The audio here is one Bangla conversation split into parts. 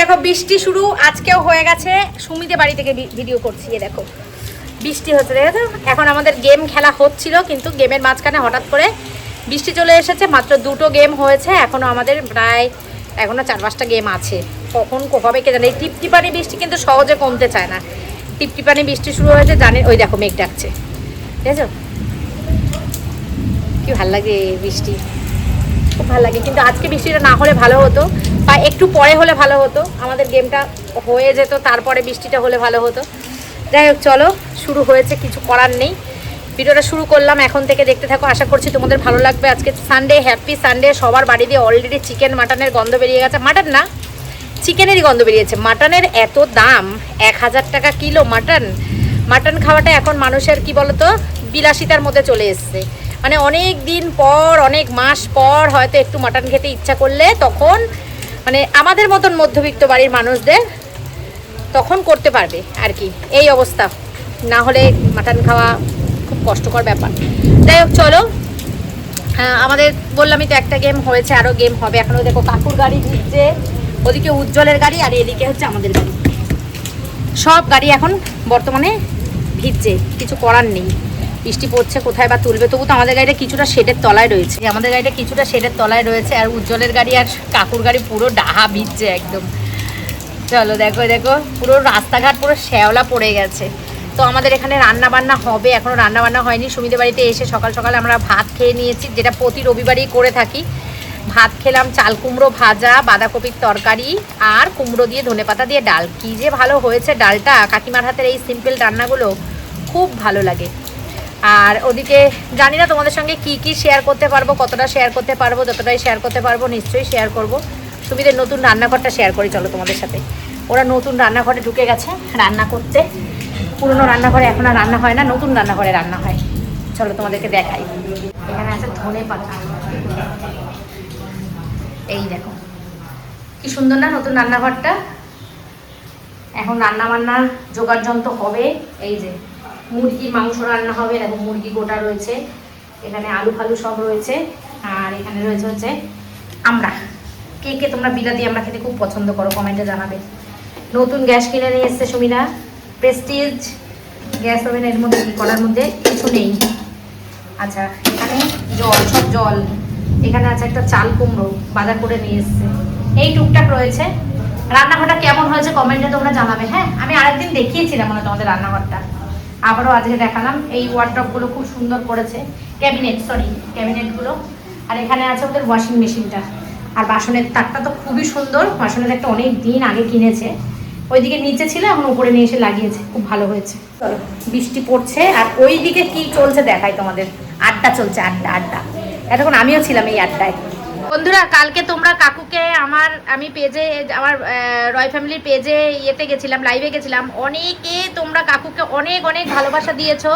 দেখো বৃষ্টি শুরু আজকেও হয়ে গেছে। সুমিদের বাড়ি থেকে ভিডিও করছি, দেখো বৃষ্টি হচ্ছে, দেখেছো? এখন আমাদের গেম খেলা হচ্ছিল, কিন্তু গেমের মাঝখানে হঠাৎ করে বৃষ্টি চলে এসেছে। মাত্র 2টো গেম হয়েছে, এখনও আমাদের প্রায় এখনও 4-5টা গেম আছে। কখন হবে কে জানে। এই টিপটিপানি বৃষ্টি কিন্তু সহজে কমতে চায় না। টিপটিপানি বৃষ্টি শুরু হয়েছে, জানে ওই দেখো মেঘ ডাকছে, দেখেছো? কি ভাল লাগে বৃষ্টি, খুব ভালো লাগে। কিন্তু আজকে বৃষ্টিটা না হলে ভালো হতো, বা একটু পরে হলে ভালো হতো, আমাদের গেমটা হয়ে যেত, তারপরে বৃষ্টিটা হলে ভালো হতো। যাই হোক, চলো শুরু হয়েছে, কিছু করার নেই। ভিডিওটা শুরু করলাম, এখন থেকে দেখতে থাকো, আশা করছি তোমাদের ভালো লাগবে। আজকে সানডে, হ্যাপি সানডে। সবার বাড়ি দিয়ে অলরেডি চিকেন মাটনের গন্ধ বেরিয়ে গেছে। মাটন না, চিকেনেরই গন্ধ বেরিয়েছে। মাটনের এত দাম, 1000 টাকা কিলো মাটন। মাটন খাওয়াটা এখন মানুষের কি বলতো বিলাসিতার মধ্যে চলে এসছে। মানে অনেক দিন পর, অনেক মাস পর হয়তো একটু মাটন খেতে ইচ্ছা করলে তখন মানে আমাদের মতন মধ্যবিত্ত বাড়ির মানুষদের তখন করতে পারবে আর কি, এই অবস্থা। না হলে মাটন খাওয়া খুব কষ্টকর ব্যাপার। যাই হোক, চলো। আমাদের বললামই তো একটা গেম হয়েছে, আরও গেম হবে। এখনও দেখো কাকুর গাড়ি ভিজছে, ওদিকে উজ্জ্বলের গাড়ি, আর এদিকে হচ্ছে আমাদের গাড়ি। সব গাড়ি এখন বর্তমানে ভিজছে, কিছু করার নেই। বৃষ্টি পড়ছে, কোথায় বা তুলবে। তবু তো আমাদের গাড়িটা কিছুটা শেডের তলায় রয়েছে, আমাদের গাড়িটা কিছুটা শেডের তলায় রয়েছে। আর উজ্জ্বলের গাড়ি আর কাকুর গাড়ি পুরো ডাহা ভিজছে একদম। চলো দেখো দেখো, পুরো রাস্তাঘাট পুরো শ্যাওলা পড়ে গেছে। তো আমাদের এখানে রান্না বান্না হবে, এখনও রান্না বান্না হয়নি। সুমিদের বাড়িতে এসে সকাল সকাল আমরা ভাত খেয়ে নিয়েছি, যেটা প্রতি রবিবারই করে থাকি। ভাত খেলাম, চাল কুমড়ো ভাজা, বাঁধাকপির তরকারি, আর কুমড়ো দিয়ে ধনেপাতা দিয়ে ডাল। কী যে ভালো হয়েছে ডালটা! কাকিমার হাতের এই সিম্পল রান্নাগুলো খুব ভালো লাগে। আর ওদিকে জানি না তোমাদের সঙ্গে কি কি শেয়ার করতে পারবো, কতটা শেয়ার করতে পারবো, যতটাই শেয়ার করতে পারবো নিশ্চয়ই শেয়ার করব। সুমিদের নতুন রান্নাঘরটা শেয়ার করি চলো তোমাদের সাথে। ওরা নতুন রান্নাঘরে ঢুকে গেছে রান্না করতে। পুরনো রান্নাঘরে এখন আর রান্না হয় না, নতুন রান্নাঘরে রান্না হয়। চলো তোমাদেরকে দেখাই। এখানে আছে ধনেপাতা, এই দেখো কি সুন্দর না নতুন রান্নাঘরটা। এখন রান্না বান্নার জোগাড় যন্ত্র হবে। এই যে মুরগির মাংস রান্না হবে, দেখো মুরগি গোটা রয়েছে, এখানে আলু ফালু সব রয়েছে। আর এখানে রয়েছে হচ্ছে আমরা, কে কে তোমরা বিলাতি আমরা খেতে খুব পছন্দ করো কমেন্টে জানাবে। নতুন গ্যাস কিনে নিয়ে এসছে সুমিনা, প্রেস্টিজ গ্যাস ওভেন। এর মধ্যে কি করার মধ্যে কিছু নেই। আচ্ছা, এখানে জল, সব জল। এখানে আছে একটা চাল কুমড়ো বাজার করে নিয়ে এসছে। এই টুকটাক রয়েছে। রান্নাঘরটা কেমন হয়েছে কমেন্টে তোমরা জানাবে। হ্যাঁ, আমি আরেকদিন দেখিয়েছিলাম মনে তোমাদের রান্নাঘরটা, আবারও আজকে দেখালাম। এই ওয়ার্ড্রপগুলো খুব সুন্দর করেছে, ক্যাবিনেটগুলো। আর এখানে আছে ওদের ওয়াশিং মেশিনটা। আর বাসনের তাকটা তো খুবই সুন্দর, বাসনের একটা অনেক দিন আগে কিনেছে। ওইদিকে নিচে ছিল, এখন উপরে নিয়ে এসে লাগিয়েছে, খুব ভালো হয়েছে। চলো, বৃষ্টি পড়ছে আর ওইদিকে কি চলছে দেখাই তোমাদের। আড্ডা চলছে, আড্ডা। এতক্ষণ আমিও ছিলাম এই আড্ডায়। বন্ধুরা, কালকে তোমরা কাকুকে আমি পেজে, আমার রয় ফ্যামিলির পেজে ইয়েতে গেছিলাম, লাইভে গেছিলাম। অনেকে তোমরা কাকুকে অনেক অনেক ভালোবাসা দিয়েছো,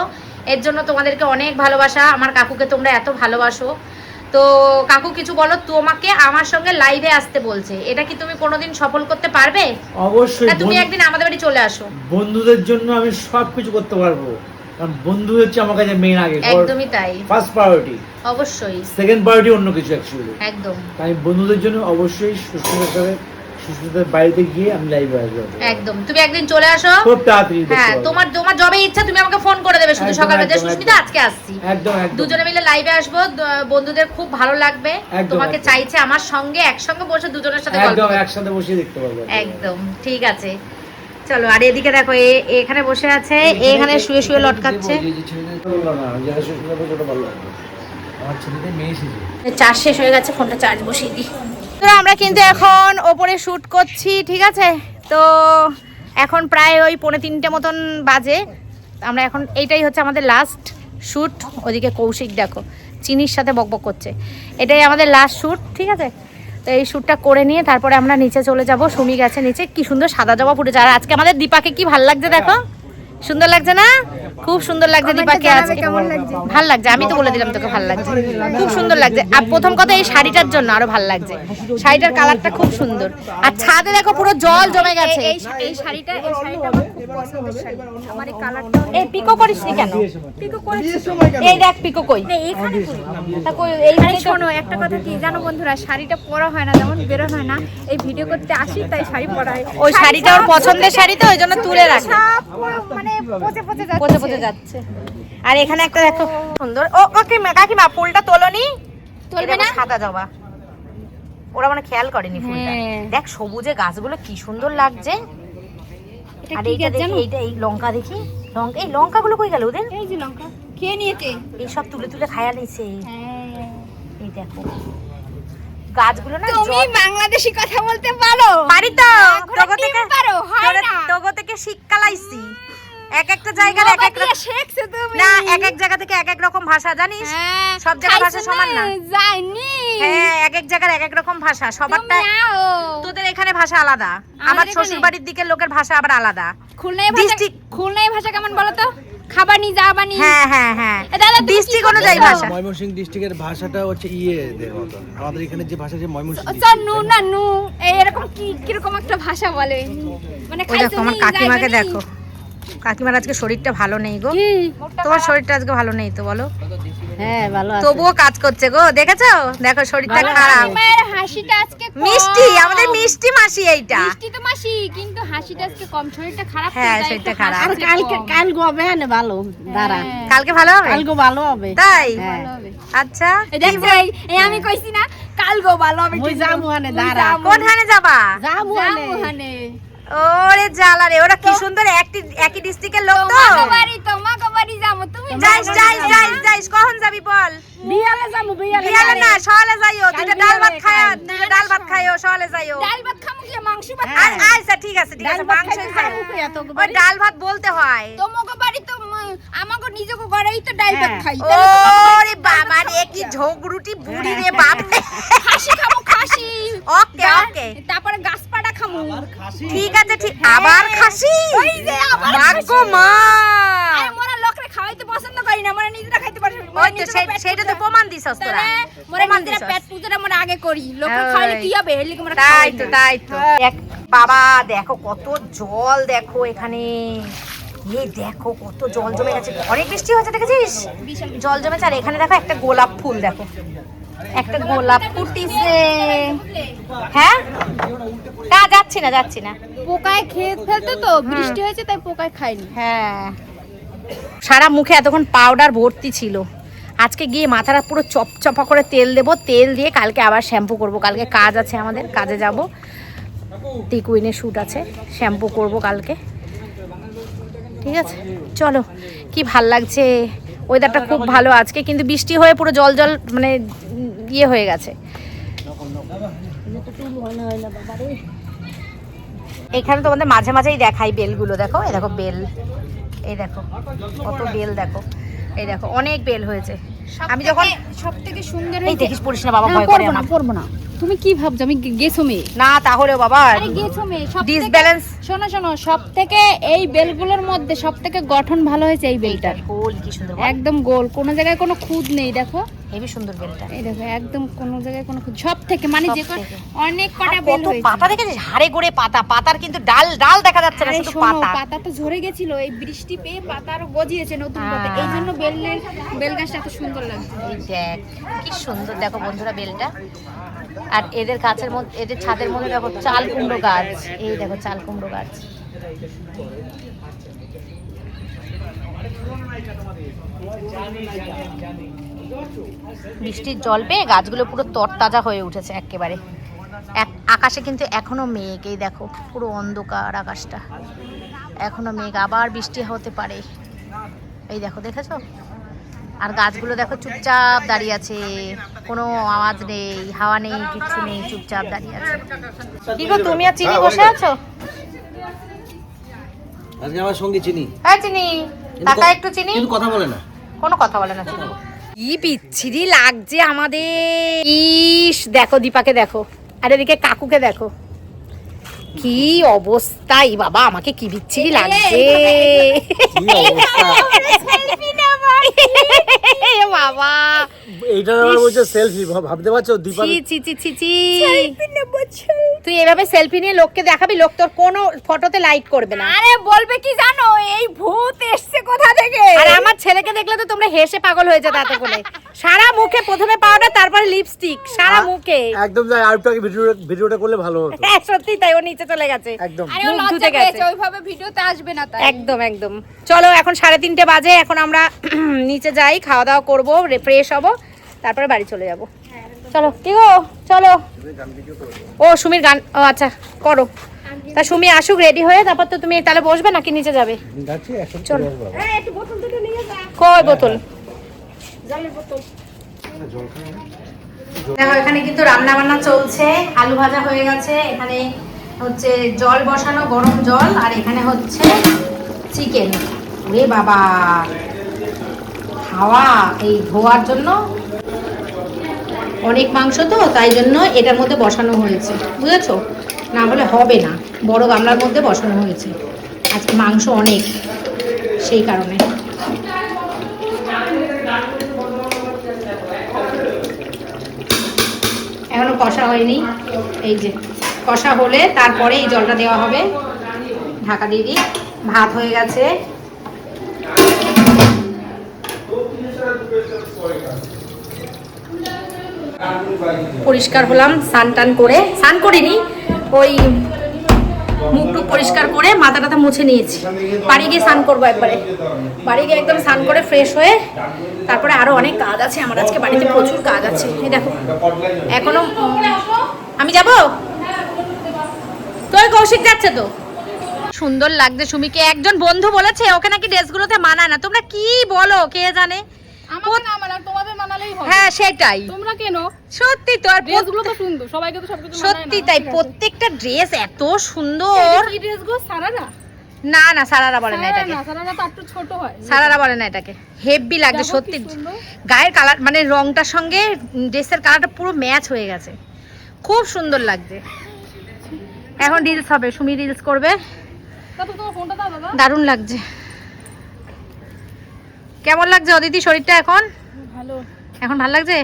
এর জন্য তোমাদেরকে অনেক ভালোবাসা। আমার কাকুকে তোমরা এত ভালোবাসো। তো কাকু কিছু বলো, তোমাকে আমার সঙ্গে লাইভে আসতে বলছে, এটা কি তুমি কোনোদিন সফল করতে পারবে? অবশ্যই। তুমি একদিন আমাদের বাড়ি চলে আসো। বন্ধুদের জন্য আমি সবকিছু করতে পারবো, কারণ বন্ধু হচ্ছে আমার কাছে মেইন আগে। একদমই তাই, ফার্স্ট প্রায়োরিটি। অবশ্যই, সেকেন্ড প্রায়োরিটি অন্য কিছু অ্যাকচুয়ালি। একদম। তাই বন্ধুদের জন্য অবশ্যই সুস্থতার বাড়িতে গিয়ে আমি লাইভে আসবো। একদম, তুমি একদিন চলে আসো খুব তাড়াতাড়ি। হ্যাঁ, তোমার যবে ইচ্ছা তুমি আমাকে ফোন করে দেবে শুধু সকালে, যে সুস্মিতা আজকে আসছি। একদম। দুজনে মিলে লাইভে আসবো, বন্ধুদের খুব ভালো লাগবে। তোমাকে চাইছে আমার সঙ্গে একসঙ্গে বসে দুজনের সাথে গল্প, একদম একসাথে বসে দেখতে পারবো। একদম ঠিক আছে। চলো, আর এদিকে দেখো এখানে বসে আছে, এখানে শুয়ে শুয়ে লটকাচ্ছে। চার্জ শেষ হয়ে গেছে, ফোনটা চার্জ বসিয়ে দিই। তো আমরা কিন্তু এখন ওপরে শুট করছি, ঠিক আছে? তো এখন প্রায় ওই 2:45 মতন বাজে। আমরা এখন এইটাই হচ্ছে আমাদের লাস্ট শ্যুট। ওদিকে কৌশিক দেখো চিনির সাথে বকবক করছে। এটাই আমাদের লাস্ট শ্যুট, ঠিক আছে? তো এই শ্যুটটা করে নিয়ে তারপরে আমরা নিচে চলে যাব। সুমি গেছে নিচে, কি সুন্দর সাদা জবা ফুটেছে। আর আজকে আমাদের দীপাকে কি ভালো লাগছে দেখো, সুন্দর লাগছে না? খুব সুন্দর লাগছে দীপাকে আজকে। ভাল লাগছে, আমি তো বলে দিলাম তোকে ভাল লাগছে, খুব সুন্দর লাগছে। আর প্রথম কথা এই শাড়িটার জন্য আরো ভাল লাগছে, শাড়িটার কালারটা খুব সুন্দর। আর ছাদে দেখো পুরো জল জমে গেছে। এই শাড়িটা আমার খুব পছন্দের শাড়ি। আমার এই কালারটা এই পিকো করিস নি কেন? পিকো করেছি। এই দেখ পিকো কই, এইখানে করি। তা কই এই আরে শোনো, একটা কথা কি জানো বন্ধুরা, শাড়িটা পরা হয় না, যেমন বেরো হয় না, এই ভিডিও করতে আসি তাই শাড়ি পরা হয়। ওই শাড়িটা ওর পছন্দের শাড়ি তো ওই জন্য তুলে রাখে, সব মানে পচে পচে যাচ্ছে। পচে পচে যাচ্ছে। আর এখানে একটা দেখো সুন্দর, ও কাকিমা ফুলটা তোলনি? তুলবে না? সাদা জবা, ওরা মানে খেয়াল করেনি ফুলটা। হ্যাঁ। দেখ সবুজে গাছগুলো কি সুন্দর লাগছে। আর এইটা দেখি, এইটা এই লঙ্কা দেখি, লঙ্কা, এই লঙ্কাগুলো কই গেল ওদের? এই যে লঙ্কা খেয়ে নিয়েছে। এই সব তুলে তুলে খায়া নিছে। হ্যাঁ। এই দেখো গাছগুলো না, তুমি বাংলাদেশি কথা বলতে পারো? পারি তো, তোগো ডিম থেকে পারো, হয় না? তোগো থেকে শিক্ষা লাইছি। এক একটা জায়গার এক এক বাবা শেখছো তুমি। না, এক এক জায়গা থেকে এক এক রকম ভাষা, জানিস? হ্যাঁ, সব জায়গার ভাষা খাইছো সমান না। জানি। হ্যাঁ, এক এক জায়গার এক এক রকম ভাষা, সবারটা। তুমি আও। তোদের এখানে ভাষা আলাদা, আমার আমাদের শ্বশুর এখানে? বাড়ির দিকের লোকের ভাষা আবার আলাদা। খুলনায় ভাষা, District- খুলনায় ভাষা কেমন বলো তো? খাবানি যাবানি। হ্যাঁ হ্যাঁ হ্যাঁ, দাদা, তুমি কি ডিস্ট্রিক্ট অনুযায়ী করছো? ভাষা। ময়মনসিংহ ডিস্ট্রিক্টের ভাষাটা হচ্ছে দের মতো, আমাদের এখানে যে ভাষা যে ময়মনসিংহ আচ্ছা, নু না নু, এরকম কি কিরকম একটা ভাষা বলে, মানে ওই দেখো আমার নি, কাকিমাকে যাইবানি। দেখো, কাকিমার আজকে শরীরটা ভালো নেই গো। কি? তোমার শরীরটা আজকে ভালো নেই তো বলো? হ্যাঁ, ভালো আছে। তবুও কাজ করছে গো, দেখেছো? দেখো শরীরটা খারাপ। মায়ের হাসিটা আজকে কম। মিষ্টি, আমাদের মিষ্টি মাসি এইটা। মিষ্টি তো মাসি, কিন্তু হাসিটা আজকে কম, শরীরটা খারাপ তো, হ্যাঁ, তাই শরীরটা একটু খারাপ। হাসিটা আর কম। কাল গোবে না ভালো দাঁড়া হ্যাঁ, কালকে ভালো হবে? কাল গো ভালো হবে তাই? হ্যাঁ। ভালো হবে। আচ্ছা, এই দেখছো, এই আমি কইছি না কাল গো ভালো হবে। মুই কিন্তু। যামু হানে মুই দাঁড়া। যামু। কোনখানে যাবা? যাবো যামু হানে। ওরে জ্বালা রে, ওরা কি সুন্দর একই ডিস্ট্রিক্টের লোক তো। তোমাকে বাড়ি যাবো, তুমি যাইস যাইস যাইস যাইস, কখন যাবি বল? বিয়ালে যামু বিয়ালে বিয়ালে না, সকালে যাইও, দুইটা ডাল ভাত খাইও, কাল। দুইটা ডাল ভাত খাইও, সকালে যাইও। ডাল ভাত খামু কি মাংস ভাত? হ্যাঁ। আচ্ছা ঠিক আছে ঠিক আছে, মাংস খাই। এত ওই ডাল ভাত বলতে হয়। তোমাকে বাড়ি তো আমাকে নিজেকে ঘরেই তো ডাল ভাত হ্যাঁ। খাই। ওরে বাবা রে, কি ঝগড়ুটি বুড়ি রে বাপ। খাসি খামু, খাসি। ওকে ওকে, তারপরে গাছপাড়া খামু। ঠিক আছে ঠিক। আবার খাসি? ওই যে আবার ভাগ্য মা। আরে মোরা লোকরে খাওয়াইতে পছন্দ করি না, মোরা নিজেরা খাইতে পারি না। ওই তো সেটা তো প্রমাণ দিছস তোরা। মোরা প্রমাণ নিজেরা দিছস। পেট পুজোটা মোরা আগে করি, লোকরে ওই। খাওয়াইলে কি হবে? এর লিগে মোরা তাই খাওয়াই তো না। তাই তো। বাবা দেখো কত জল, দেখো এখানে, এই দেখো কত জল জমে গেছে, অনেক বৃষ্টি হয়েছে দেখেছিস, জল জমেছে। আর এখানে দেখো একটা গোলাপ ফুল, দেখো একটা গোলাপ ফুটিছে। হ্যাঁ, না যাচ্ছি না যাচ্ছি না। পোকায় খেয়ে ফেলতে তো, বৃষ্টি হয়েছে তাই পোকায় খাইনি। হ্যাঁ, সারা মুখে এতক্ষণ পাউডার ভর্তি ছিল, আজকে গিয়ে মাথাটা পুরো চপচপা করে তেল দেবো, তেল দিয়ে কালকে আবার শ্যাম্পু করব। কালকে কাজ আছে আমাদের, কাজে যাব, টিকুইনের শ্যুট আছে, শ্যাম্পু করব কালকে। ঠিক আছে চলো, কি ভাল লাগছে, ওয়েদারটা খুব ভালো আজকে, কিন্তু বৃষ্টি হয়ে পুরো জল জল মানে ইয়ে হয়ে গেছে। এখানে তোমাদের মাঝে মাঝেই দেখাই বেলগুলো, দেখো এই দেখো বেল, এই দেখো কত বেল, দেখো এই দেখো অনেক বেল হয়েছে। আমি যখন সবথেকে সুন্দর এই হয়েছে। দেখিস পড়িস না বাবা, না, ভয় করে পরবো না, আমার। পরবো না। তুমি কি ভাবছো আমি গেছো মেয়ে? না তাহলেও বাবা আরে গেছো মেয়ে, সবথেকে ডিসব্যালেন্স। শোনো শোনো, সবথেকে এই বেলগুলোর মধ্যে সবথেকে গঠন ভালো হয়েছে এই বেলটার। গোল কি সুন্দর, একদম গোল, কোনো জায়গায় কোনো খুদ নেই, দেখো হেভি সুন্দর বেলটা। এই দেখো একদম কোনো জায়গায় কোনো খুদ, সব থেকে মানে যে সবথেকে। অনেক আর কটা বেল কত হয়েছে। পাতা দেখেছিস, হাড়ে গোড়ে পাতা, পাতার কিন্তু ডাল ডাল দেখা যাচ্ছে না, আরে শুধু শোনো, পাতা। পাতা তো ঝরে গেছিল, এই বৃষ্টি পেয়ে পাতা আরো গজিয়েছে নতুন পাতা, হ্যাঁ। এই জন্য বেল গাছটা এত সুন্দর লাগছে। এই দেখ কি সুন্দর, দেখো বন্ধুরা বেলটা। আর এদের গাছের মধ্যে, এদের ছাদের মধ্যে দেখো চাল কুমড়ো গাছ, এই দেখো চাল কুমড়ো গাছ। বৃষ্টির জল পেয়ে গাছগুলো পুরো তরতাজা হয়ে উঠেছে একেবারে। আকাশে কিন্তু এখনো মেঘ, এই দেখো পুরো অন্ধকার আকাশটা, এখনো মেঘ, আবার বৃষ্টি হতে পারে। এই দেখো, দেখেছো? আর গাছগুলো দেখো চুপচাপ দাঁড়িয়ে আছে, কোনো আওয়াজ নেই, হাওয়া নেই, কিচ্ছু নেই, চুপচাপ দাঁড়িয়ে আছে। কি গো তুমি আর চিনি বসে আছো? আজকে আমার সঙ্গে চিনি, হ্যাঁ চিনি, টাকা একটু চিনি, কিন্তু কথা বলে না। কোনো কথা বলে না চিনি। কি বিচ্ছিরি লাগছে আমাদের, ইস দেখো দীপাকে দেখো, আর এদিকে কাকুকে দেখো, কি অবস্থা, এই বাবা আমাকে কি বিচ্ছিরি লাগছে। বাবা এইটা আবার বলছে সেলফি, ভাবতে পারছো দীপা ছি ছি ছি ছি ছি তুই এভাবে সেলফি নিয়ে লোককে দেখাবি, লোক তোর কোনো ফটোতে লাইক করবে না। আরে বলবে কি জানো, এই ভূত এসছে কোথা থেকে। আর আমার ছেলেকে দেখলে তো তোমরা হেসে পাগল হয়ে যেত এতক্ষণে। সারা মুখে প্রথমে পাউডার, তারপরে লিপস্টিক, সারা মুখে। একদম যাই আরেকটু আগে ভিডিওটা করলে ভালো হতো। হ্যাঁ সত্যি তাই, ও নিচে চলে গেছে একদম আরে ও মুখ লজ্জা ধুতে গেছে। পেয়েছে, ওইভাবে ভিডিওতে আসবে না তাই। একদম একদম। চলো এখন 3:30 বাজে, এখন আমরা নিচে যাই, খাওয়া দাওয়া করবো, ফ্রেশ হবো, তারপরে বাড়ি চলে যাবো। চলো কি গো, চলো। ও সুমির গান, ও আচ্ছা করো। তা সুমি আসুক রেডি হয়ে, তারপর তো তুমি তাহলে বসবে নাকি নিচে যাবে? যাচ্ছি এখন চলো। চলে আসবো। একটু বোতল দুটো নিয়ে যা। কই বোতল? জলের বোতল। দেখো এখানে কিন্তু রান্না বান্না চলছে, আলু ভাজা হয়ে গেছে, এখানে হচ্ছে জল বসানো, গরম জল, আর এখানে হচ্ছে চিকেন। ওরে বাবা, হাওয়া এই ধোয়ার জন্য অনেক মাংস তো, তাই জন্য এটার মধ্যে বসানো হয়েছে, বুঝেছো? না হলে হবে না, বড় গামলার মধ্যে বসানো হয়েছে, আজকে মাংস অনেক, সেই কারণে। এখনো কষা হয়নি, এই যে কষা হলে তারপরে এই জলটা দেওয়া হবে। ঢাকা দিয়ে দিই। ভাত হয়ে গেছে, পরিষ্কার হলাম স্নান টান করে, স্নান করিনি, ওই মুখ টুক পরিষ্কার করে মাথা টাথা মুছে নিয়েছি। বাড়ি গিয়ে স্নান করবো একবারে, বাড়ি গিয়ে একদম স্নান করে ফ্রেশ হয়ে তারপরে আরো অনেক কাজ আছে আমার, আজকে বাড়িতে প্রচুর কাজ আছে। এই দেখো এখনো আমি যাব, তোর কৌশিক যাচ্ছে তো। সুন্দর লাগছে সুমিকে, একজন বন্ধু বলেছে ওকে নাকি ড্রেসগুলোতে মানায় না। তোমরা কি বলো কে জানে? আমাকে না মানাক, তোমাদের মানালেই হবে। হ্যাঁ সেটাই, তোমরা কেন? সত্যি তো, আর ড্রেসগুলো তো সুন্দর, সবাইকে তো সবকিছু মানায় না। সত্যি তাই, প্রত্যেকটা ড্রেস এত সুন্দর। এই ড্রেসগুলো সারারা? না না সারারা বলে না এটাকে, সারারা তো একটু ছোট হয়। সারারা বলে না এটাকে, হেভি লাগছে দেখো কি সত্যি। সুন্দর। গায়ের কালার মানে রংটার সঙ্গে ড্রেসের কালারটা পুরো ম্যাচ হয়ে গেছে, খুব সুন্দর লাগছে। এখন রিলস হবে, সুমি রিলস করবে। দাদা তোমার ফোনটা দাও দাদা। দারুণ লাগছে। কেমন লাগছে অদিতি শরীরটা এখন? ভালো। এখন ভালো লাগছে?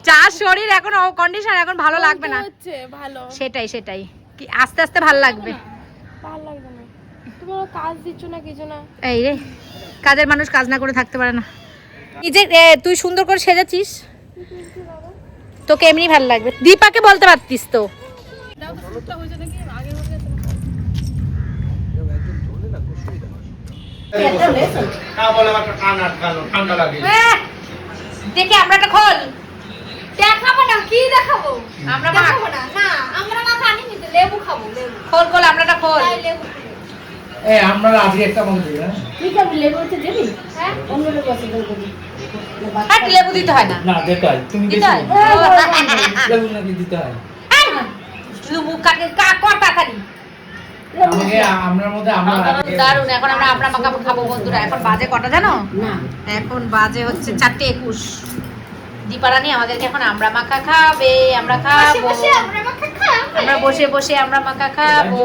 যার শরীর এখন কন্ডিশন, এখন ভালো লাগবে না। হচ্ছে ভালো। সেটাই সেটাই, কি আস্তে আস্তে ভালো লাগবে। ভালো লাগবে না। তোমার কাজ দিচ্ছ না কিছু না। এই রে, কাজের মানুষ কাজ না করে থাকতে পারে না। নিজে তুই সুন্দর করে সেজেছিস, তোকে এমনি ভালো লাগবে। দীপাকে বলতে পারতিস তো। দাও তো সুটটা হয়েছে নাকি আগে হয়ে গেছে? দেখে আমরা একটা খোল দেখাবো না, কি দেখাবো? আমরা দেখাবো না। না, আমরা মাথা আনি নিতে লেবু খাবো, লেবু। খোল খোল আমরা একটা খোল। তাই লেবু। এই আমরা আজকে একটা মন দিই না, কি করবি, লেবু তো দিবি? হ্যাঁ? অন্য লেবু আছে তো দিবি। আর লেবু দিতে হয় না, না দিতে হয়, তুমি দিতে বেশি হয়। লেবু নাকি দিতে হয় শুধু মুখ কাটে কর তাড়াতাড়ি। আমাকে আমরার মধ্যে আমরা দারুন, এখন আমরা আমরা মাখা খাবো বন্ধুরা। এখন বাজে কটা জানো? না, এখন বাজে হচ্ছে 4:21। দীপারানী আমাদেরকে এখন আমরা মাখা খাবে, আমরা খাবো, বসে আমরা মাথা খাবো। আমরা বসে বসে আমরা মাখা খাবো।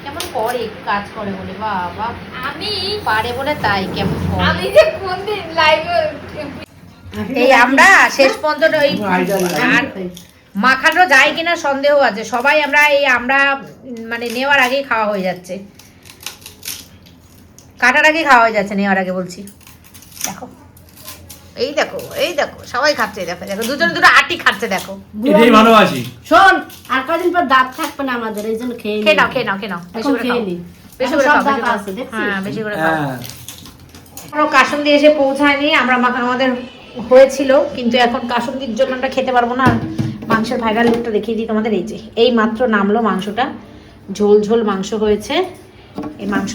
কেমন করে কাজ করে বলে, বাবা আমি পারে বলে তাই, কেমন করে। আমি যে কোনদিন লাইভে এই আমরা শেষ পর্যন্ত ওই আর মাখানো যায় কিনা সন্দেহ আছে। সবাই আমরা এই আমরা মানে নেওয়ার আগেই খাওয়া হয়ে যাচ্ছে, কাটার আগে খাওয়া হয়ে যাচ্ছে, নেওয়ার আগে বলছি। দেখো এই দেখো, এই দেখো সবাই খাচ্ছে, দেখো দেখো দুজন দুটো আটি খাচ্ছে, দেখো। এটাই ভালোবাসি। শোন, আর কদিন পর দাঁত থাকবে না আমাদের, এই জন্য খেয়ে খেয়ে নাও খেয়ে নাও খেয়ে নাও, বেশি এখন করে খেয়ে খাও, নি। বেশি এখন করে সব খাও, দাঁত বেশি করে আছে, খাও। দেখছিস? হ্যাঁ বেশি করে খাও। হ্যাঁ এখনো কাসুন্দি এসে পৌঁছায়নি, আমরা আমাদের হয়েছিল, কিন্তু এখন কাসুন্দির জন্য আমরা খেতে পারবো না। মাংসের ভাইরাল লুকটা দেখিয়ে দিই তোমাদের। এই যে এই মাত্র নামলো মাংসটা, ঝোল ঝোল মাংস হয়েছে। এই মাংস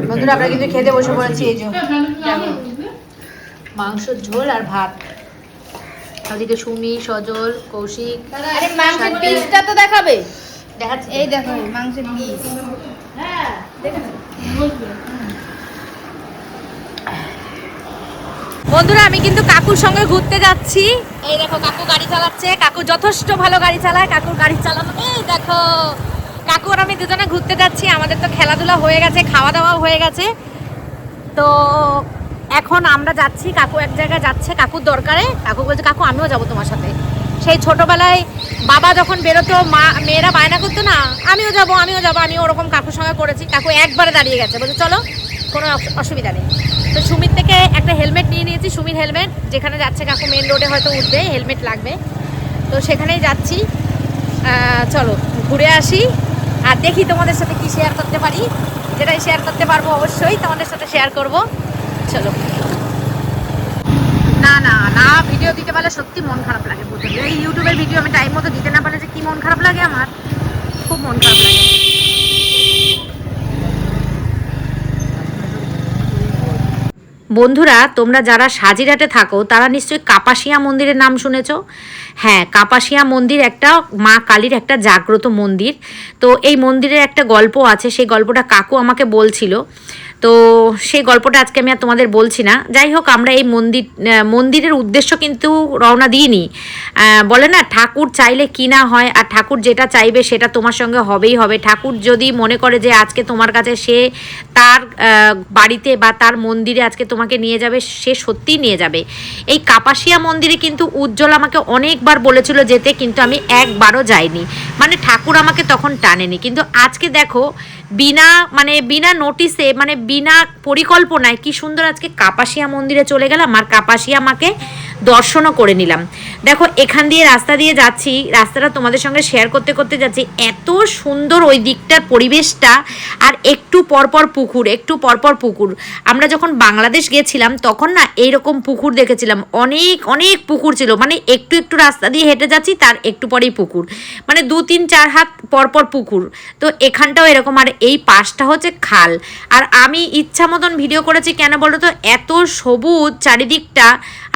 বন্ধুরা আমরা কিন্তু খেতে বসে পড়েছি। এই যে মাংসের ঝোল আর ভাত, ওদিকে সুমি, সজল, কৌশিক। আরে মাংসের পিসটা তো দেখাবে। দেখাচ্ছি, এই দেখো মাংসের পিস। বন্ধুরা আমি কিন্তু কাকুর সঙ্গে ঘুরতে যাচ্ছি। এই দেখো কাকু গাড়ি চালাচ্ছে, কাকু যথেষ্ট ভালো গাড়ি চালায়। কাকুর গাড়ি চালানো এই দেখো, কাকু আর আমি দুজনে ঘুরতে যাচ্ছি। আমাদের তো খেলাধুলা হয়ে গেছে, খাওয়া দাওয়া হয়ে গেছে, তো এখন আমরা যাচ্ছি। কাকু এক জায়গায় যাচ্ছে কাকুর দরকারে। কাকু বলছে কাকু আমিও যাবো তোমার সাথে। সেই ছোটবেলায় বাবা যখন বেরোতো মেয়েরা বায়না করতো না আমিও যাবো আমি ওরকম কাকুর সঙ্গে করেছি। কাকু একবারে দাঁড়িয়ে গেছে, বলছে চলো কোনো অসুবিধা নেই। তো সুমির থেকে একটা হেলমেট নিয়ে নিয়েছি, সুমির হেলমেট। যেখানে যাচ্ছে কাকু মেন রোডে হয়তো উঠবে, হেলমেট লাগবে, তো সেখানেই যাচ্ছি। চলো ঘুরে আসি আর দেখি তোমাদের সাথে কি শেয়ার করতে পারি। যেটাই শেয়ার করতে পারবো অবশ্যই তোমাদের সাথে শেয়ার করব। চলো। না না না, ভিডিও দিতে পারলে সত্যি মন খারাপ লাগে। বুঝলি এই ইউটিউবের ভিডিও আমি টাইম মতো দিতে না পারলে যে কি মন খারাপ লাগে, আমার খুব মন খারাপ লাগে। বন্ধুরা তোমরা যারা সাজিরহাটে থাকো তারা নিশ্চয়ই কাপাসিয়া মন্দিরের নাম শুনেছো। হ্যাঁ, কাপাসিয়া মন্দির একটা মা কালীর একটা জাগ্রত মন্দির। তো এই মন্দিরের একটা গল্প আছে, সেই গল্পটা কাকু আমাকে বলছিল। তো সেই গল্পটা আজকে আমি আর তোমাদের বলছি না। যাই হোক, আমরা এই মন্দিরের উদ্দেশ্য কিন্তু রওনা দিইনি। বলে না ঠাকুর চাইলে কি না হয়, আর ঠাকুর যেটা চাইবে সেটা তোমার সঙ্গে হবেই হবে। ঠাকুর যদি মনে করে যে আজকে তোমার কাছে সে তার বাড়িতে বা তার মন্দিরে আজকে তোমাকে নিয়ে যাবে, সে সত্যিই নিয়ে যাবে। এই কাপাসিয়া মন্দিরে কিন্তু উজ্জ্বল আমাকে অনেকবার বলেছিল যেতে, কিন্তু আমি একবারও যাইনি। মানে ঠাকুর আমাকে তখন টানেনি। কিন্তু আজকে দেখো বিনা নোটিসে, মানে বিনা পরিকল্পনায় কি সুন্দর আজকে কাপাসিয়া মন্দিরে চলে গেলাম আর কাপাসিয়া মাকে দর্শনও করে নিলাম। দেখো এখান দিয়ে রাস্তা দিয়ে যাচ্ছি, রাস্তাটা তোমাদের সঙ্গে শেয়ার করতে করতে যাচ্ছি। এত সুন্দর ওই দিকটার পরিবেশটা, আর একটু পরপর পুকুর। আমরা যখন বাংলাদেশ গেছিলাম তখন না এইরকম পুকুর দেখেছিলাম, অনেক অনেক পুকুর ছিল। মানে একটু রাস্তা দিয়ে হেঁটে যাচ্ছি, তার একটু পরেই পুকুর, মানে 2-3-4 হাত পরপর পুকুর। তো এখানটাও এরকম, আর এই পাশটা হচ্ছে খাল। আর আমি ইচ্ছা মতন ভিডিও করেছি, কেন বলো তো, এত সবুজ চারিদিকটা,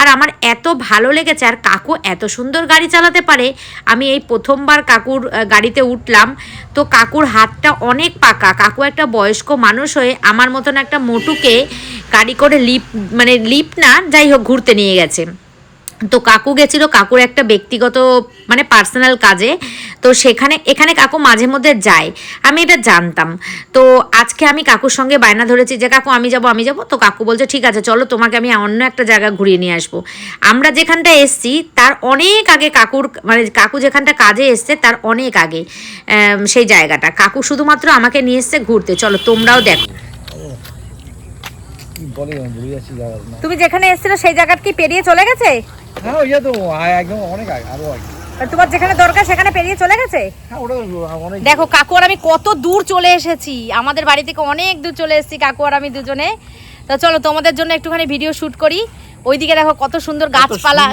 আর আমার এত ভালো লেগেছে। আর কাকু এত সুন্দর গাড়ি চালাতে পারে, আমি এই প্রথমবার কাকুর গাড়িতে উঠলাম। তো কাকুর হাতটা অনেক পাকা। কাকু একটা বয়স্ক মানুষ হয়ে আমার মতন একটা মোটুকে গাড়ি করে লিপ না, যাই হোক ঘুরতে নিয়ে গেছে। তো কাকু গেছিল কাকুর একটা ব্যক্তিগত মানে পার্সোনাল কাজে। তো এখানে কাকু মাঝে মধ্যে যায়, আমি এটা জানতাম। তো আজকে আমি কাকুর সঙ্গে বায়না ধরেছি যে কাকু আমি যাব। তো কাকু বলছে ঠিক আছে চলো, তোমাকে আমি অন্য একটা জায়গা ঘুরিয়ে নিয়ে আসবো। আমরা যেখানটা এসছি তার অনেক আগে কাকু যেখানটা কাজে এসছে তার অনেক আগে সেই জায়গাটা। কাকু শুধুমাত্র আমাকে নিয়ে এসছে ঘুরতে। চলো তোমরাও দেখো। তুমি যেখানে এসেছিলে সেই জায়গাটা কি পেরিয়ে চলে গেছে? হ্যাঁ ওই তো একদম অনেক আগে, আরো আগে। তোমার যেখানে দরকার সেখানে পেরিয়ে চলে গেছে। হ্যাঁ ওটা অনেক। দেখো কাকু আর আমি কত দূর চলে এসেছি, আমাদের বাড়ি থেকে অনেক দূর চলে এসেছি কাকু আর আমি দুজনে। তো চলো তোমাদের জন্য একটুখানি ভিডিও শুট করি। ওইদিকে দেখো কত সুন্দর গাছপালা,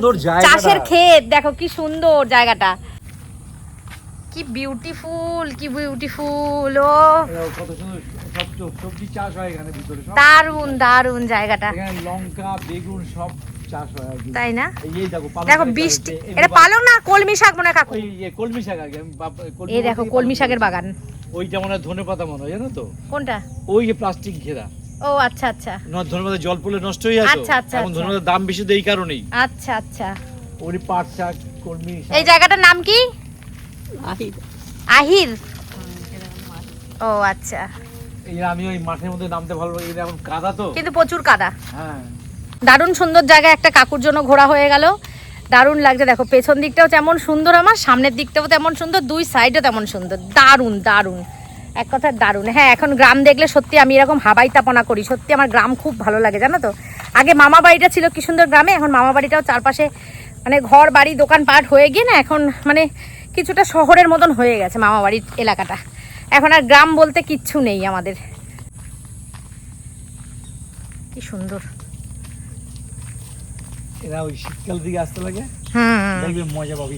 চাষের ক্ষেত, দেখো কি সুন্দর জায়গাটা, কি বিউটিফুল ও কত সুন্দর সবজি চাষ হয় এখানে ভিতরে, দারুন জায়গাটা। এখানে লঙ্কা বেগুন সব চাষ হয় আর কি, তাই না? এই দেখো বৃষ্টি, এটা পালং না কলমি শাক মনে হয় কাকু। এই কলমি শাক আগে এই দেখো কলমি শাকের বাগান। ওইটা মনে হয় ধনেপাতা মনে হয়, জানো তো? কোনটা? ওই যে প্লাস্টিক ঘেরা। ও আচ্ছা ধনেপাতা জল পড়লে নষ্ট হয়ে যায়। আচ্ছা এখন ধনেপাতার দাম বেশি তো এই কারণেই। আচ্ছা ওই পাট শাক কলমি শাক। এই জায়গাটার নাম কি? আহির। ও আচ্ছা। এই আমি ওই মাঠের মধ্যে নামতে ভালো লাগে, এখন কাদা তো, কিন্তু প্রচুর কাদা। হ্যাঁ দারুণ সুন্দর জায়গা, একটা কাকুর জন্য ঘোরা হয়ে গেল, দারুণ লাগছে। দেখো পেছন দিকটাও তেমন সুন্দর, আমার সামনের দিকটাও তেমন সুন্দর, দুই সাইডও তেমন সুন্দর। দারুণ এক কথায় দারুণ। হ্যাঁ এখন গ্রাম দেখলে সত্যি আমি এরকম হাবাই তাপনা করি, সত্যি আমার গ্রাম খুব ভালো লাগে জানো তো। আগে মামা বাড়িটা ছিল কি সুন্দর গ্রামে, এখন মামা বাড়িটাও চারপাশে মানে ঘর বাড়ি দোকানপাট হয়ে গিয়ে না এখন মানে কিছুটা শহরের মতন হয়ে গেছে মামা বাড়ির এলাকাটা। এখন আর গ্রাম বলতে কিচ্ছু নেই আমাদের। কি সুন্দর। এরা ওই শীতকাল দিকে আসতে লাগে, হুম দেখবে মজা পাবি।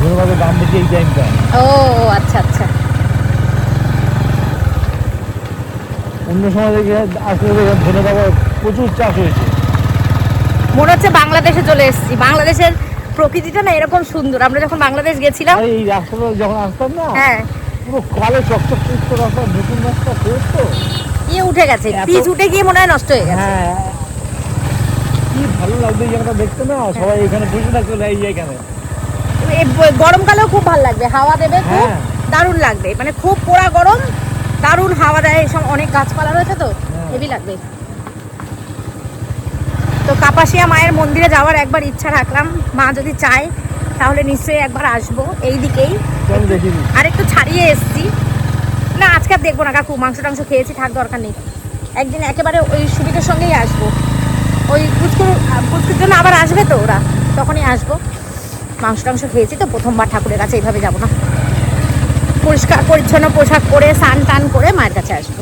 ধন্যবাদ দাম বেশি এই টাইমটা। ও আচ্ছা। অন্য সময় দেখে আসলে ধন্যবাদ প্রচুর চাষ হয়েছে। মনে হচ্ছে বাংলাদেশে চলে এসেছি। বাংলাদেশের প্রকৃতিটা না এরকম সুন্দর। আমরা যখন বাংলাদেশ গেছিলাম এই রাস্তাটা যখন আসতাম না, হ্যাঁ পুরো কালো চকচক রাস্তা, নতুন রাস্তা উঠে গেছে, পিচ উঠে গিয়ে মনে হয় নষ্ট হয়ে গেছে। হ্যাঁ কি কি ভালো লাগবে এই জায়গাটা দেখতে না, সবাই এখানে বসে থাকতে এই এখানে। গরমকালেও খুব ভালো লাগবে, হাওয়া দেবে খুব হ্যাঁ। দারুণ লাগবে, মানে খুব পোড়া গরম দারুণ হাওয়া দেয়, সব অনেক গাছপালা রয়েছে তো হেভি লাগবে। তো কাপাসিয়া মায়ের মন্দিরে যাওয়ার একবার ইচ্ছা রাখলাম, মা যদি চায় তাহলে নিশ্চয়ই একবার আসবো এই দিকেই। চল দেখিনি। আর একটু ছাড়িয়ে এসছি না, আজকে আর দেখবো না কাকু, মাংস টাংস খেয়েছি, থাক দরকার নেই। একদিন একেবারে ওই সুবিধার সঙ্গেই আসবো, ওই পুচকুর জন্য আবার আসবে তো ওরা, তখনই আসবো। মাংস টাংস খেয়েছি তো, প্রথমবার ঠাকুরের কাছে এইভাবে যাবো না, পরিষ্কার পরিচ্ছন্ন পোশাক পরে স্নান টান করে মায়ের কাছে আসবো।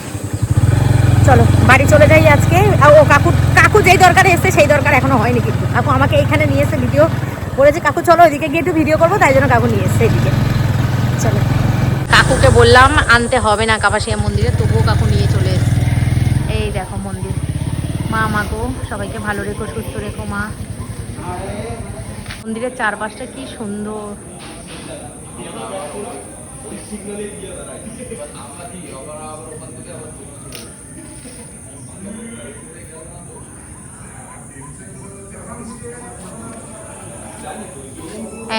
চলো বাড়ি চলে যাই আজকে। ও কাকু যেই দরকারে এসছে সেই দরকার এখনো হয়নি, কিন্তু কাকু আমাকে এইখানে নিয়ে এসে ভিডিও বলেছে, কাকু চলো ওইদিকে গিয়ে একটু ভিডিও করবো, তাই জন্য কাকু নিয়ে এসছে এইদিকে। চলো, কাকুকে বললাম আনতে হবে না কাপাসিয়া মন্দিরে, তবুও কাকু নিয়ে চলে এসছে। এই দেখো মন্দির। মা গো সবাইকে ভালো রেখো, সুস্থ রেখো মা। মন্দিরের চারপাশটা কি সুন্দর।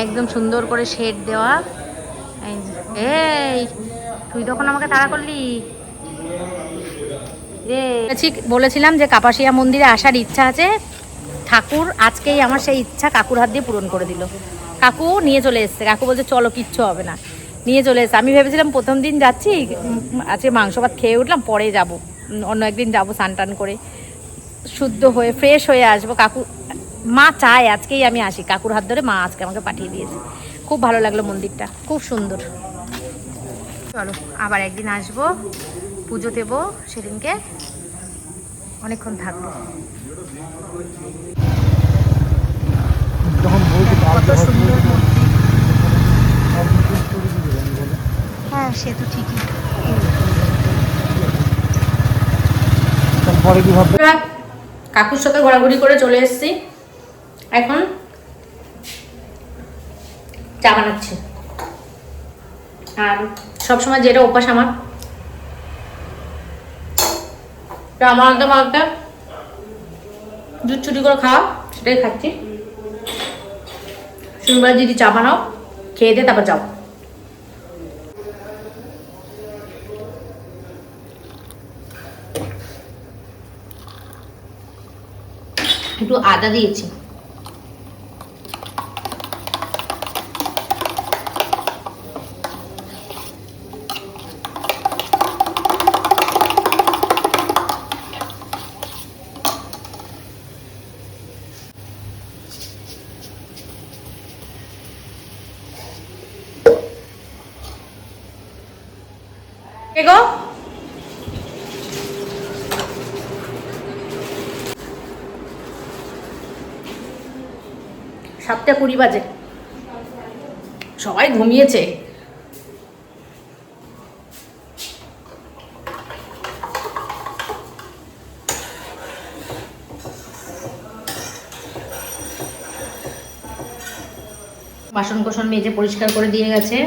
একদম সুন্দর করে শেড দেওয়া। এই তুই তখন আমাকে তাড়া করলি রে। বলেছিলাম যে কাপাসিয়া মন্দিরে আসার ইচ্ছা আছে, ঠাকুর আজকেই আমার সেই ইচ্ছা কাকুর হাত দিয়ে পূরণ করে দিল। কাকু নিয়ে চলে এসছে, কাকু বলছে চলো কিচ্ছু হবে না, নিয়ে চলে এসছে। আমি ভেবেছিলাম প্রথম দিন যাচ্ছি, আজকে মাংস ভাত খেয়ে উঠলাম, পরে যাব, অন্য একদিন যাবো স্নান টান করে শুদ্ধ হয়ে ফ্রেশ হয়ে আসবো। কাকু মা চায় আজকেই আমি আসি, কাকুর হাত ধরে মা আজকে আমাকে পাঠিয়ে দিয়েছে। খুব ভালো লাগলো মন্দিরটা, খুব সুন্দর। চলো আবার একদিন আসবো, পুজো দেবো, সেদিনকে অনেকক্ষণ থাকবো। কত সুন্দর মন্দির। হ্যাঁ সে তো ঠিকই। পরে কি ভাববে? কাকুর সাথে ঘোরাঘুরি করে চলে এসেছি, এখন চা বানাচ্ছি। আর সবসময় যেটা অভ্যাস আমার, মালটা দুধ ছুটি করে খাওয়া, সেটাই খাচ্ছি। শুনবার দিদি চা বানাও, খেয়ে দিয়ে তারপর যাও। একটু আদা দিয়েছি। গো সাতটা 20 বাজে, সবাই ঘুমিয়েছে। বাসন কোসন মেজে পরিষ্কার করে দিয়ে গেছে।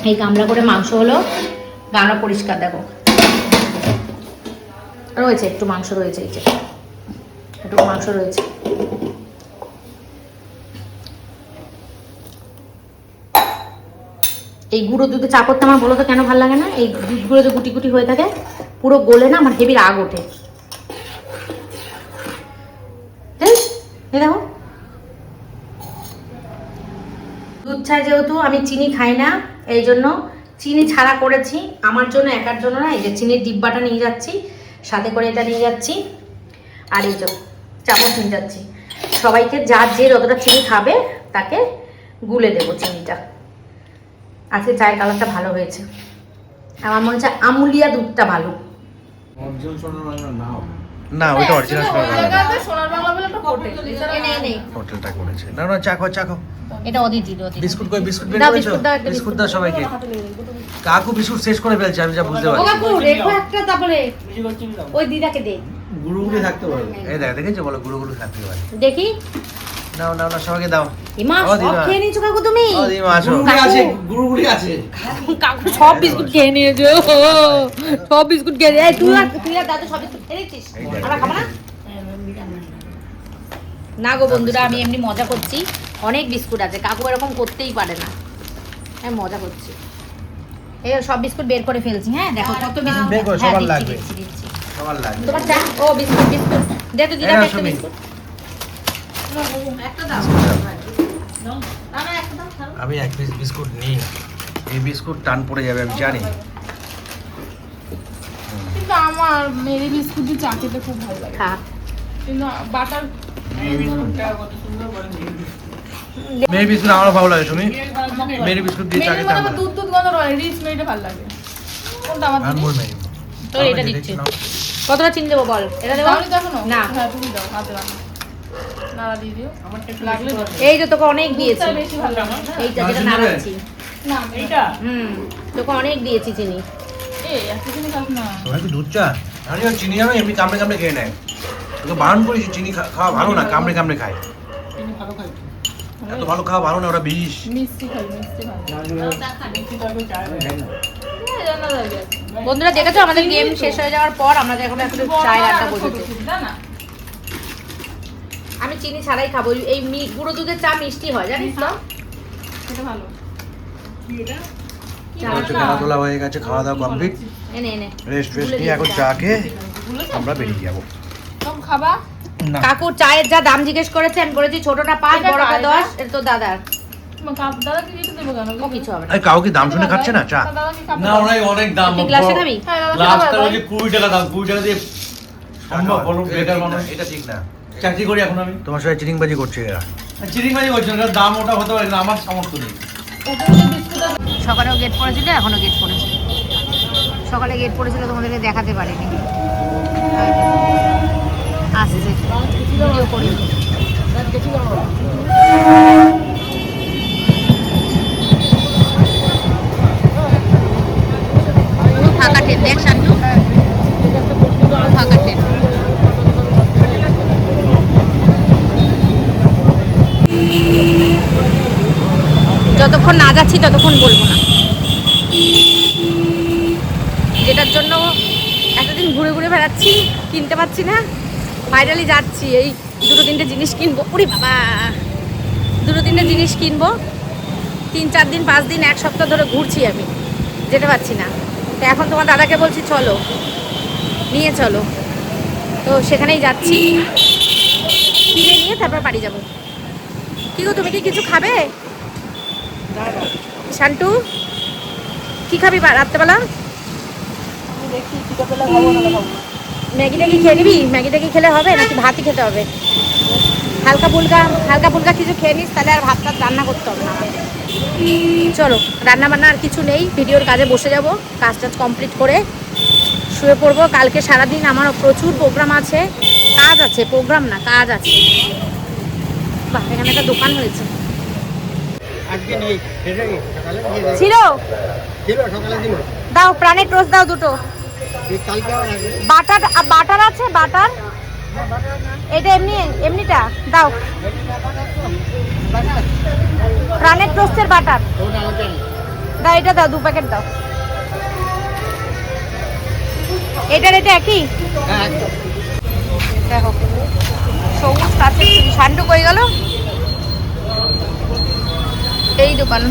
এই গামলা করে মাংস হলো, গামলা পরিষ্কার দেখো, রয়েছে একটু মাংস রয়েছে, এই যে একটু মাংস রয়েছে। এই গুঁড়ো দুধে চা করতে আমার বলো তো কেন ভালো লাগে না, এই দুধগুলো যে গুটি গুটি হয়ে থাকে পুরো গলে না, আমার হেভি রাগ ওঠে। দেখো দুধ চাই, যেহেতু আমি চিনি খাই না, এই জন্য চিনি ছাড়া করেছি আমার জন্য, একার জন্য না। এই যে চিনির ডিব্বাটা নিয়ে যাচ্ছি, সাথে করে এটা নিয়ে যাচ্ছি, আর এই যে চামচ নিয়ে যাচ্ছি। সবাইকে যার যে যতটা চিনি খাবে তাকে গুলে দেবো চিনিটা। আজকে চায়ের কালারটা ভালো হয়েছে, আমার মনে হচ্ছে আমুলিয়া দুধটা ভালো। না ওইটা অরিজিনাল সোনার বাংলা বলে একটা হোটেল, হোটেলটা করেছে। না না চা খাও চা খাও। এটা অদিতি অদিতি। বিস্কুট কই বিস্কুট বের দাও, করেছো? বিস্কুট দাও, একটা বিস্কুট দাও সবাইকে। কাকু বিস্কুট শেষ করে ফেলছে, আমি যা বুঝতে ও পারছি। কাকু রেখো একটা, তারপরে ওই দিদাকে দে। গুরুগুলি থাকতে পারে। এই দেখ দেখেছো, বলো গুরু গুরু খাতে পারে। দেখি নাও নাও না সবাইকে দাও। ইমা ও সব দিদা। খেয়ে নিয়েছো কাকু তুমি? ও দিমা আসো। গুরুগুলি আছে, গুরুগুলি আছে। কাকু সব বিস্কুট খেয়ে নিয়েছো, সব বিস্কুট খেয়ে। এই তুই আর দাদু সব বিস্কুট খেয়ে নিয়েছিস, আমরা খাবো না? না গো বন্ধুরা, আমি এমনি মজা করছি। অনেক বিস্কুট আছে, কাকু এরকম করতেই পারে না, আমি মজা করছি। এই সব বিস্কুট বের করে ফেলছি। হ্যাঁ দেখো কত বিস্কুট বের করো, হ্যাঁ, সবার দিচ্ছি, লাগবে। দিচ্ছি, দিচ্ছি। সবার লাগবে। তোমার চা ও বিস্কুট বিস্কুট দে তো দিদা এই নাও, একটা সুমি। বিস্কুট একটা দাও। না না একটা দাও ছাড়ো। আমি এক পিস বিস্কুট নিই না, এই বিস্কুট টান পড়ে যাবে আমি জানি। কিন্তু আমার মেরি বিস্কুট দিয়ে চা খেতে খুব ভালো লাগে, খা। কিন্তু বাটার মেরি বিস্কুট আমারও ভালো লাগে শুনি, মেরি বিস্কুট দিয়ে চা খেতে আমার দুধ দুধ গন্ধ রয়, রিচ মেরিটা ভালো লাগে। কোনটা আমার দিদি? আনমোল মেরি। তোর এটা দিচ্ছি। কতটা চিনি দেবো বল? এটা দেবো দাওনি দেখো না। হ্যাঁ তুমি দাও, হাতে রাখো। নাড়া দিয়ে দিও, আমার লাগলে দাও। এই যে তোকে অনেক দিয়েছি, দুধটা বেশি ভালো লাগে না? এইটা যেটা না, চিনি দেবে? নাড়াচ্ছি। না এইটা তোকে অনেক দিয়েছি চিনি। এই এত চিনি খাস না। তোমার কি দুধ চা? আমি ওই চিনি জানো এমনি কামড়ে কামড়ে খেয়ে নেয়, তোকে বারণ করেছি চিনি খাওয়া ভালো না, কামড়ে কামড়ে খায়। চিনি ভালো খাই, এত ভালো খাওয়া ভালো না, ওরা বিষ। মিষ্টি খাই, মিষ্টি ভালো। মিষ্টি তরকারি চা এই জানা যাবে। বন্ধুরা দেখেছো আমাদের গেম শেষ হয়ে যাওয়ার পর আমরা এখন একটু চায়ের আড্ডা বসেছি। না না আমি চিনি ছাড়াই খাবো, এই গুঁড়ো দুধের চা মিষ্টি হয় জানিস তো? এটা ভালো। হচ্ছে খেলাধুলা হয়ে গেছে, খাওয়া দাওয়া কমপ্লিট, এনে এনে রেস্ট ফেস্ট নিয়ে এখন চা খেয়ে আমরা বেরিয়ে যাবো। কম খাবা? কাকুর চায়ের যা দাম জিজ্ঞেস করেছে, আমি বলেছি ছোটটা 5 এটা বড়টা কার? 10। এটা তো দাদার, দাদা কি দিতে দেবো কেন? ও কিছু হবে না। এই কাউ কি দাম শুনে খাচ্ছে না চা? দাদা কি খাবে? না ওরাই অনেক দাম, তুই গ্লাসে খাবি? হ্যাঁ, দাদা লাস্টটা খাবে, ওই যে 20 টাকা দাম, 20 টাকা দিয়ে সম্ভব বলো? এটা বেকার ঠিক না, মানুষ, এটা ঠিক না, চাকরি করি এখন আমি, তোমার সাথে চিটিংবাজি করছে এরা। চিরিংবাজি করছি না, দাম ওটা হতে পারে না, আমার সামর্থ্য নেই। সকালেও গেট পড়েছিল, এখনো গেট পড়েছে। সকালে গেট পড়েছিল, তোমাদেরকে দেখাতে পারিনি। আসছে ভিডিও করি। পুরো ফাঁকা ট্রেন, দেখ শান্তু, পুরো ফাঁকা ট্রেন। যতক্ষণ না যাচ্ছি ততক্ষণ বলবো না, যেটার জন্য এতদিন ঘুরে ঘুরে বেড়াচ্ছি, কিনতে পারছি না। ফাইনালি যাচ্ছি, এই 2-3টে জিনিস কিনবো। ওরে বাবা, 2-3টে জিনিস কিনবো। 3-4 দিন 5 দিন 1 সপ্তাহ ধরে ঘুরছি, আমি যেতে পারছি না। তো এখন তোমার দাদাকে বলছি চলো, নিয়ে চলো। তো সেখানেই যাচ্ছি, কিনে নিয়ে তারপর বাড়ি যাবো। কি গো, তুমি কি কিছু খাবে? শান্টু কি খাবি রাত্রেবেলা? ম্যাগিটা কি খেয়ে নিবি? ম্যাগিটা কি খেলে হবে নাকি ভাতই খেতে হবে? হালকা ফুলকা কিছু খেয়ে নিস, তাহলে আর ভাত টাত রান্না করতে হবে না। চলো, রান্না বান্না আর কিছু নেই, ভিডিওর কাজে বসে যাব, কাজ টাজ কমপ্লিট করে শুয়ে পড়বো। কালকে সারাদিন আমার প্রচুর প্রোগ্রাম আছে, কাজ আছে, প্রোগ্রাম না কাজ আছে। বাহ, এখানে একটা দোকান হয়েছে। আজকে নেই, সেটা কি সকালে দিয়ে দেয়? ছিল ছিল সকালে দিল, দাও, প্রাণের টোস্ট দাও দুটো। কালকে আবার আসবে। বাটার আছে, বাটার। এটা এমনিটা দাও, প্রাণের টোস্টের বাটার ওটা আমাকে নেই। দাও, এটা দাও, 2 প্যাকেট দাও। এটার এটা একই হ্যাঁ একদম। দেখো, সবুজ কাছে শান্টু কই গেল? এই দোকান।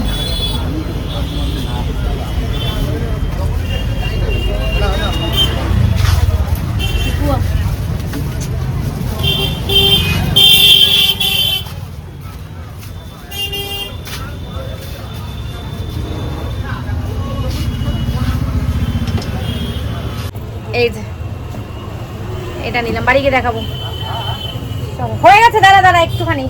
এই যে এটা নিলাম, বাড়ি গিয়ে দেখাবো। হয়ে গেছে, দাঁড়া একটুখানি।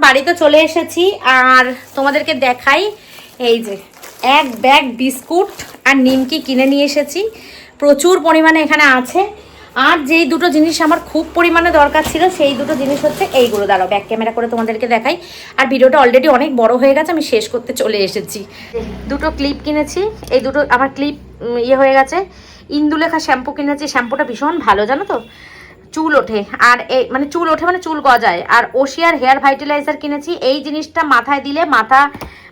বাড়িতে চলে এসেছি, আর তোমাদেরকে দেখাই, এই যে 1 ব্যাগ বিস্কুট আর নিমকি কিনে নিয়ে এসেছি। প্রচুর পরিমাণে এখানে আছে। আর যেই দুটো জিনিস আমার খুব পরিমাণে দরকার ছিল, সেই দুটো জিনিস হচ্ছে এইগুলো। দাঁড়াও, ব্যাক ক্যামেরা করে তোমাদেরকে দেখাই। আর ভিডিওটা অলরেডি অনেক বড় হয়ে গেছে, আমি শেষ করতে চলে এসেছি। দুটো ক্লিপ কিনেছি, এই দুটো আমার ক্লিপ ইয়ে হয়ে গেছে। ইন্দুলেখা শ্যাম্পু কিনেছি, শ্যাম্পুটা ভীষণ ভালো জানো তো, চুল ওঠে। আর এই মানে চুল ওঠে মানে চুল গজায়। আর ওশিয়ার হেয়ার ভাইটালাইজার কিনেছি, এই জিনিসটা মাথায় দিলে মাথা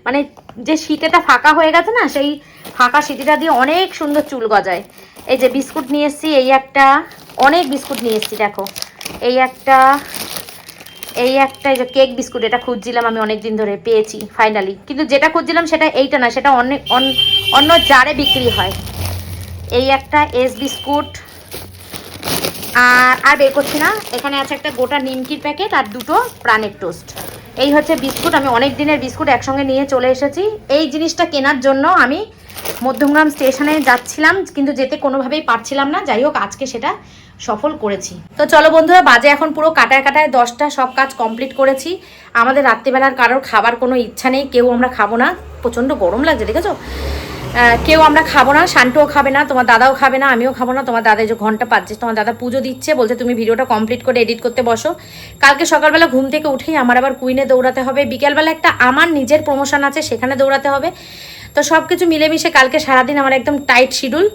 মানে যে সিটেটা ফাঁকা হয়ে গেছে না, সেই ফাঁকা সিটিটা দিয়ে অনেক সুন্দর চুল গজায়। এই যে বিস্কুট নিয়ে এসেছি, এই একটা, অনেক বিস্কুট নিয়ে এসেছি দেখো, এই একটা, এই যে কেক বিস্কুট, এটা খুঁজছিলাম আমি অনেক দিন ধরে, পেয়েছি ফাইনালি। কিন্তু যেটা খুঁজছিলাম সেটা এইটা না, সেটা অন্য জারে বিক্রি হয়। এই একটা এস বিস্কুট, আর বের করছি না। এখানে আছে একটা গোটা নিমকির প্যাকেট আর দুটো প্রাণের টোস্ট। এই হচ্ছে বিস্কুট। আমি অনেক দিনের বিস্কুট একসঙ্গে নিয়ে চলে এসেছি। এই জিনিসটা কেনার জন্য আমি মধ্যমগ্রাম স্টেশনে যাচ্ছিলাম, কিন্তু যেতে কোনোভাবেই পারছিলাম না। যাই হোক, আজকে সেটা সফল করেছি। তো চলো বন্ধুরা, বাজে এখন পুরো কাটায় 10টা, সব কাজ কমপ্লিট করেছি। আমাদের রাত্রিবেলার কারোর খাবার কোনো ইচ্ছা নেই, কেউ আমরা খাবো না। প্রচণ্ড গরম লাগছে, দেখেছো? কেউ আমরা খাবো না, শান্টুও খাবে না, তোমার দাদাও খাবে না, আমিও খাবো না। তোমার দাদা যে ঘন্টা পাচ্ছে, তোমার দাদা পুজো দিচ্ছে, বলছে তুমি ভিডিওটা কমপ্লিট করে এডিট করতে বসো। কালকে সকালবেলা ঘুম থেকে উঠেই আমার আবার কুইনে দৌড়াতে হবে, বিকেলবেলা একটা আমার নিজের প্রমোশন আছে, সেখানে দৌড়াতে হবে। তো সব কিছু মিলেমিশে কালকে সারাদিন আমার একদম টাইট শিডিউল,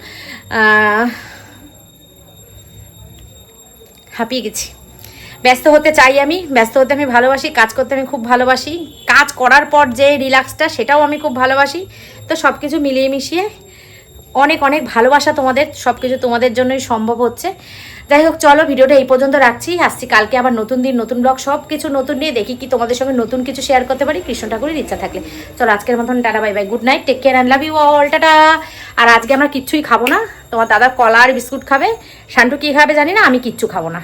হাঁপিয়ে গেছি। ব্যস্ত হতে চাই আমি, ব্যস্ত হতে আমি ভালোবাসি, কাজ করতে আমি খুব ভালোবাসি, কাজ করার পর যে রিল্যাক্সটা সেটাও আমি খুব ভালোবাসি। তো সব কিছু মিলিয়ে মিশিয়ে অনেক অনেক ভালোবাসা তোমাদের, সব কিছু তোমাদের জন্যই সম্ভব হচ্ছে। যাই হোক, চলো ভিডিওটা এই পর্যন্ত রাখছি। আসছি কালকে আবার নতুন দিন, নতুন ব্লগ, সব কিছু নতুন নিয়ে, দেখি কি তোমাদের সঙ্গে নতুন কিছু শেয়ার করতে পারি, কৃষ্ণ ঠাকুরের ইচ্ছা থাকলে। চলো আজকের মতন tata, bye bye, good night, take care and love you all, tata. আর আজকে আমরা কিচ্ছুই খাবো না, তোমার দাদা কলা আর বিস্কুট খাবে, শান্টু কী খাবে জানি না, আমি কিচ্ছু খাবো না।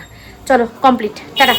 চলো কমপ্লিট, টাটা।